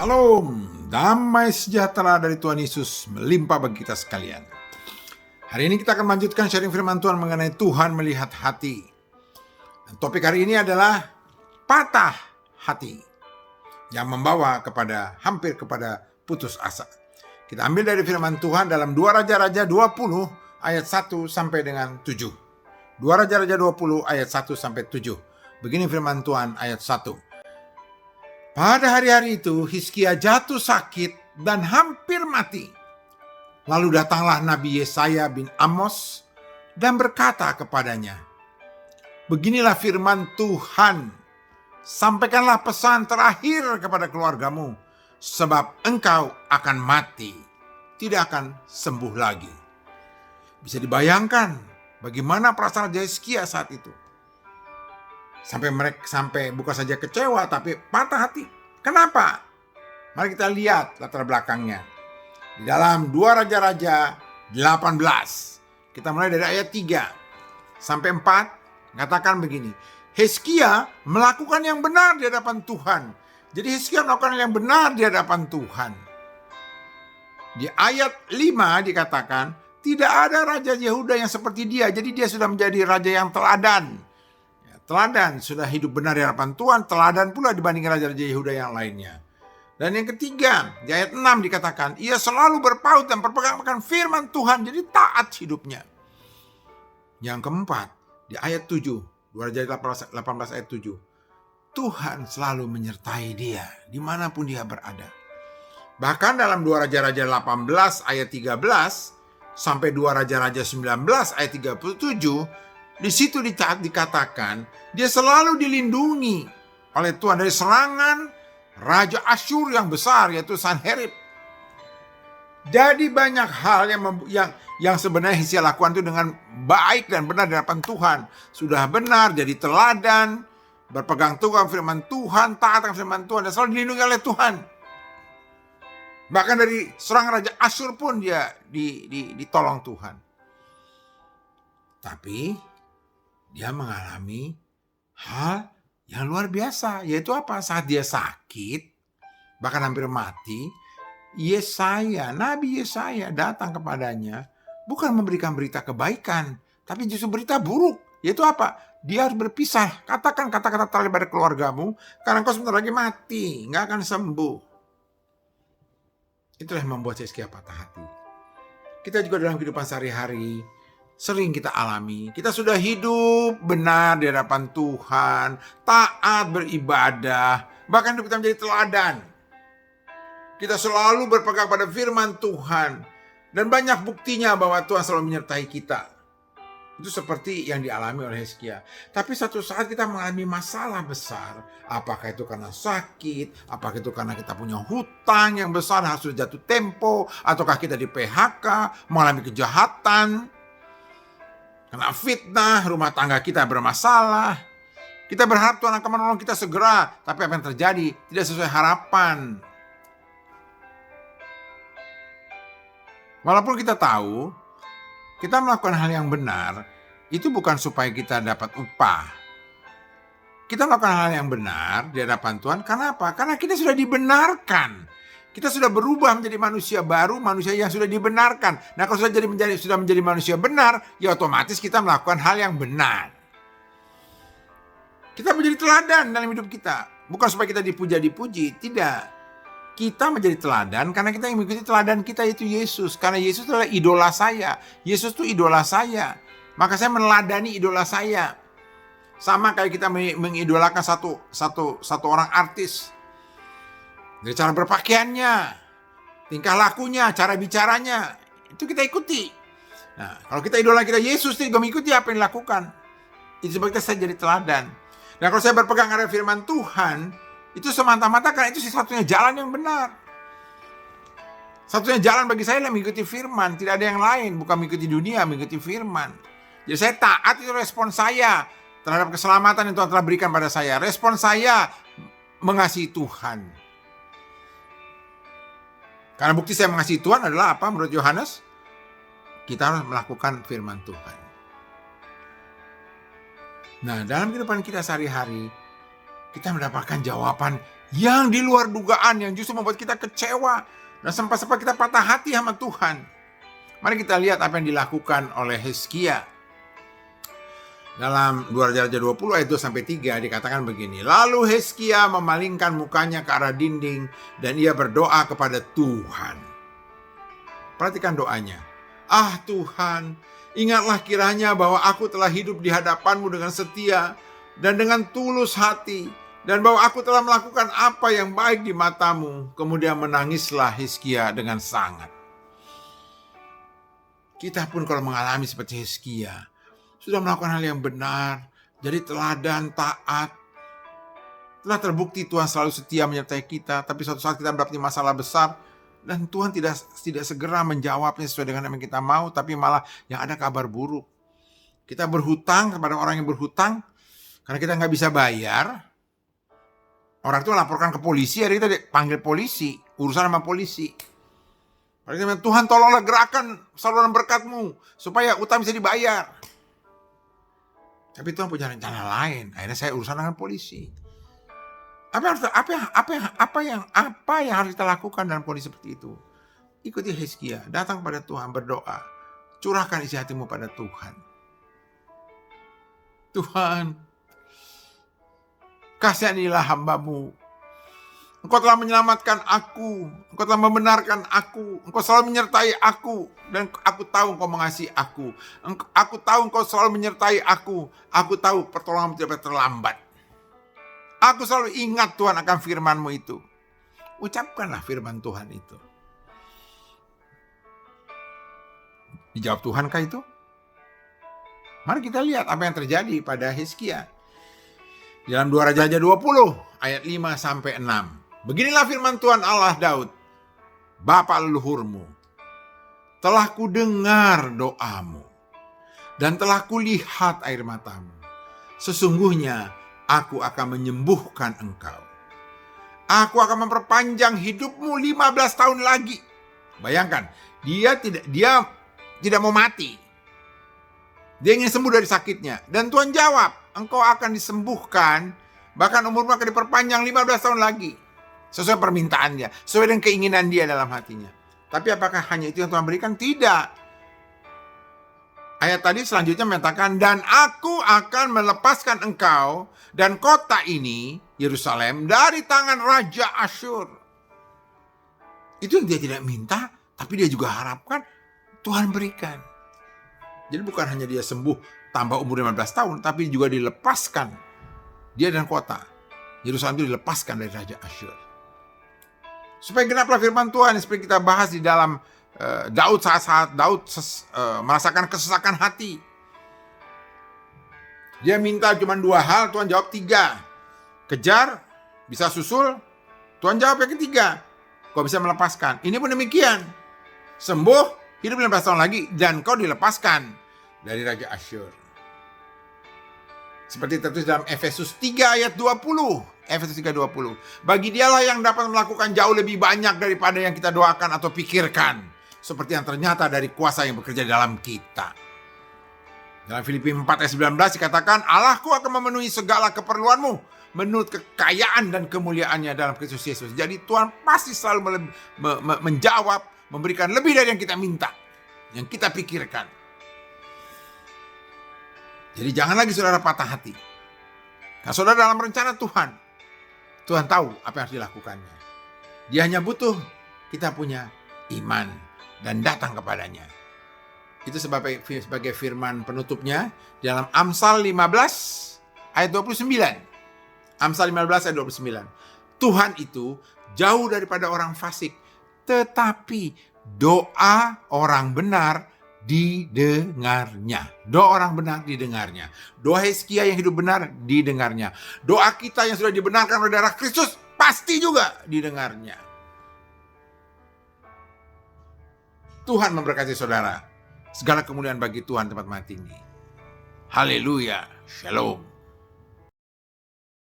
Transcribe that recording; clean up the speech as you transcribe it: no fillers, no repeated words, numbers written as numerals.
Shalom, damai sejahtera dari Tuhan Yesus melimpah bagi kita sekalian. Hari ini kita akan melanjutkan sharing firman Tuhan mengenai Tuhan melihat hati. Dan topik hari ini adalah patah hati yang membawa hampir kepada putus asa. Kita ambil dari firman Tuhan dalam 2 Raja-Raja 20 ayat 1 sampai dengan 7. 2 Raja-Raja 20 ayat 1 sampai 7. Begini firman Tuhan ayat 1. Pada hari-hari itu Hizkia jatuh sakit dan hampir mati. Lalu datanglah Nabi Yesaya bin Amos dan berkata kepadanya, "Beginilah firman Tuhan, sampaikanlah pesan terakhir kepada keluargamu, sebab engkau akan mati, tidak akan sembuh lagi." Bisa dibayangkan bagaimana perasaan Hizkia saat itu. Sampai bukan saja kecewa, tapi patah hati. Kenapa? Mari kita lihat latar belakangnya. Di dalam 2 Raja-Raja 18. Kita mulai dari ayat 3 sampai 4. Katakan begini. Hizkia melakukan yang benar di hadapan Tuhan. Jadi Hizkia melakukan yang benar di hadapan Tuhan. Di ayat 5 dikatakan, tidak ada Raja Yehuda yang seperti dia. Jadi dia sudah menjadi raja yang teladan. Teladan, sudah hidup benar di hadapan Tuhan, teladan pula dibandingkan Raja-Raja Yehuda yang lainnya. Dan yang ketiga, di ayat 6 dikatakan, ia selalu berpaut dan berpegang firman Tuhan, jadi taat hidupnya. Yang keempat, di ayat 7, 2 Raja 18 ayat 7, Tuhan selalu menyertai dia, dimanapun dia berada. Bahkan dalam 2 Raja-Raja 18 ayat 13, sampai 2 Raja-Raja 19 ayat 37, di situ dikatakan dia selalu dilindungi oleh Tuhan dari serangan Raja Asyur yang besar, yaitu Sanherib. Jadi banyak hal yang sebenarnya Hizkia lakukan itu dengan baik dan benar di hadapan Tuhan. Sudah benar, jadi teladan, berpegang teguh firman Tuhan, taat akan firman Tuhan, dan selalu dilindungi oleh Tuhan. Bahkan dari serangan Raja Asyur pun dia ditolong Tuhan. Tapi dia mengalami hal yang luar biasa, yaitu apa? Saat dia sakit, bahkan hampir mati, Nabi Yesaya datang kepadanya, bukan memberikan berita kebaikan, tapi justru berita buruk, yaitu apa? Dia harus berpisah. Katakan kata-kata terakhir pada keluargamu, karena engkau sebentar lagi mati, nggak akan sembuh. Itulah yang membuat Hizkia patah hati. Kita juga dalam kehidupan sehari-hari sering kita alami. Kita sudah hidup benar di hadapan Tuhan, taat beribadah, bahkan hidup kita menjadi teladan. Kita selalu berpegang pada firman Tuhan, dan banyak buktinya bahwa Tuhan selalu menyertai kita. Itu seperti yang dialami oleh Hizkia. Tapi satu saat kita mengalami masalah besar. Apakah itu karena sakit, apakah itu karena kita punya hutang yang besar, harus jatuh tempo, ataukah kita di PHK, mengalami kejahatan, karena fitnah, rumah tangga kita bermasalah. Kita berharap Tuhan akan menolong kita segera. Tapi apa yang terjadi tidak sesuai harapan. Walaupun kita tahu, kita melakukan hal yang benar, itu bukan supaya kita dapat upah. Kita melakukan hal yang benar di hadapan Tuhan. Karena apa? Karena kita sudah dibenarkan. Kita sudah berubah menjadi manusia baru, manusia yang sudah dibenarkan. Nah, kalau sudah menjadi manusia benar, ya otomatis kita melakukan hal yang benar. Kita menjadi teladan dalam hidup kita. Bukan supaya kita dipuja-dipuji, tidak. Kita menjadi teladan karena kita mengikuti teladan kita, yaitu Yesus. Karena Yesus adalah idola saya. Yesus itu idola saya. Maka saya meneladani idola saya. Sama kayak kita mengidolakan satu orang artis. Dari cara berpakaiannya, tingkah lakunya, cara bicaranya, itu kita ikuti. Nah, kalau kita idola kita Yesus, kita mengikuti apa yang dilakukan. Itu sebabnya saya jadi teladan. Nah, kalau saya berpegang pada firman Tuhan, itu semata-mata karena itu satu-satunya jalan yang benar. Satunya jalan bagi saya adalah mengikuti firman, tidak ada yang lain, bukan mengikuti dunia, mengikuti firman. Jadi saya taat, itu respon saya terhadap keselamatan yang Tuhan telah berikan pada saya. Respon saya mengasihi Tuhan. Karena bukti saya mengasihi Tuhan adalah apa menurut Yohanes? Kita harus melakukan firman Tuhan. Nah, dalam kehidupan kita sehari-hari, kita mendapatkan jawaban yang di luar dugaan, yang justru membuat kita kecewa dan sempat-sempat kita patah hati sama Tuhan. Mari kita lihat apa yang dilakukan oleh Hizkia. Dalam 2 Raja-Raja 20 ayat 2-3 dikatakan begini. Lalu Hizkia memalingkan mukanya ke arah dinding dan ia berdoa kepada Tuhan. Perhatikan doanya. Ah Tuhan, ingatlah kiranya bahwa aku telah hidup di hadapan-Mu dengan setia dan dengan tulus hati, dan bahwa aku telah melakukan apa yang baik di mata-Mu. Kemudian menangislah Hizkia dengan sangat. Kita pun kalau mengalami seperti Hizkia, sudah melakukan hal yang benar, jadi teladan, taat, telah terbukti Tuhan selalu setia menyertai kita, tapi suatu saat kita mendapati masalah besar, dan Tuhan tidak segera menjawabnya sesuai dengan yang kita mau, tapi malah yang ada kabar buruk. Kita berhutang kepada orang yang berhutang, karena kita nggak bisa bayar, orang itu laporkan ke polisi, hari kita panggil polisi, urusan sama polisi. Tuhan tolonglah gerakan saluran berkat-Mu supaya utang bisa dibayar. Tapi Tuhan punya rencana lain. Akhirnya saya urusan dengan polisi. Apa yang harus kita lakukan dalam kondisi seperti itu? Ikuti Hizkia, datang pada Tuhan, berdoa, curahkan isi hatimu pada Tuhan. Tuhan, kasihanilah hamba-Mu. Engkau telah menyelamatkan aku, Engkau telah membenarkan aku, Engkau selalu menyertai aku, dan aku tahu Engkau mengasihi aku. Aku tahu Engkau selalu menyertai aku tahu pertolongan-Mu tidak terlambat. Aku selalu ingat Tuhan akan firman-Mu itu. Ucapkanlah firman Tuhan itu. Dijawab Tuhankah itu? Mari kita lihat apa yang terjadi pada Hizkia. Dalam 2 Raja-Raja 20 ayat 5-6. Beginilah firman Tuhan Allah Daud, Bapa leluhurmu. Telah kudengar doamu dan telah kulihat air matamu. Sesungguhnya aku akan menyembuhkan engkau. Aku akan memperpanjang hidupmu 15 tahun lagi. Bayangkan, dia tidak mau mati. Dia ingin sembuh dari sakitnya. Dan Tuhan jawab, engkau akan disembuhkan, bahkan umurmu akan diperpanjang 15 tahun lagi. Sesuai permintaan dia, sesuai dengan keinginan dia dalam hatinya. Tapi apakah hanya itu yang Tuhan berikan? Tidak. Ayat tadi selanjutnya mengatakan, dan aku akan melepaskan engkau dan kota ini, Yerusalem, dari tangan Raja Asyur. Itu yang dia tidak minta, tapi dia juga harapkan Tuhan berikan. Jadi bukan hanya dia sembuh tambah umur 15 tahun, tapi juga dilepaskan. Dia dan kota Yerusalem itu dilepaskan dari Raja Asyur. Supaya genaplah firman Tuhan seperti kita bahas di dalam Daud saat Daud merasakan kesesakan hati. Dia minta cuma 2 hal, Tuhan jawab 3. Kejar, bisa susul, Tuhan jawab yang ketiga. Kau bisa melepaskan. Ini pun demikian. Sembuh, hidup 15 tahun lagi, dan kau dilepaskan dari Raja Asyur. Seperti tertulis dalam Efesus 3 ayat 20. Efesus 3:20. Bagi dialah yang dapat melakukan jauh lebih banyak daripada yang kita doakan atau pikirkan. Seperti yang ternyata dari kuasa yang bekerja dalam kita. Dalam Filipi 4 ayat 19 dikatakan, Allahku akan memenuhi segala keperluanmu menurut kekayaan dan kemuliaannya dalam Kristus Yesus. Jadi Tuhan pasti selalu menjawab, memberikan lebih dari yang kita minta, yang kita pikirkan. Jadi jangan lagi saudara patah hati. Karena saudara dalam rencana Tuhan. Tuhan tahu apa yang harus dilakukannya. Dia hanya butuh kita punya iman dan datang kepadanya. Itu sebagai firman penutupnya dalam Amsal 15 ayat 29. Amsal 15 ayat 29. Tuhan itu jauh daripada orang fasik, tetapi doa orang benar didengarnya. Doa orang benar didengarnya. Doa Hizkia yang hidup benar didengarnya. Doa kita yang sudah dibenarkan oleh darah Kristus pasti juga didengarnya. Tuhan memberkati saudara. Segala kemuliaan bagi Tuhan tempat mati ini. Haleluya. Shalom.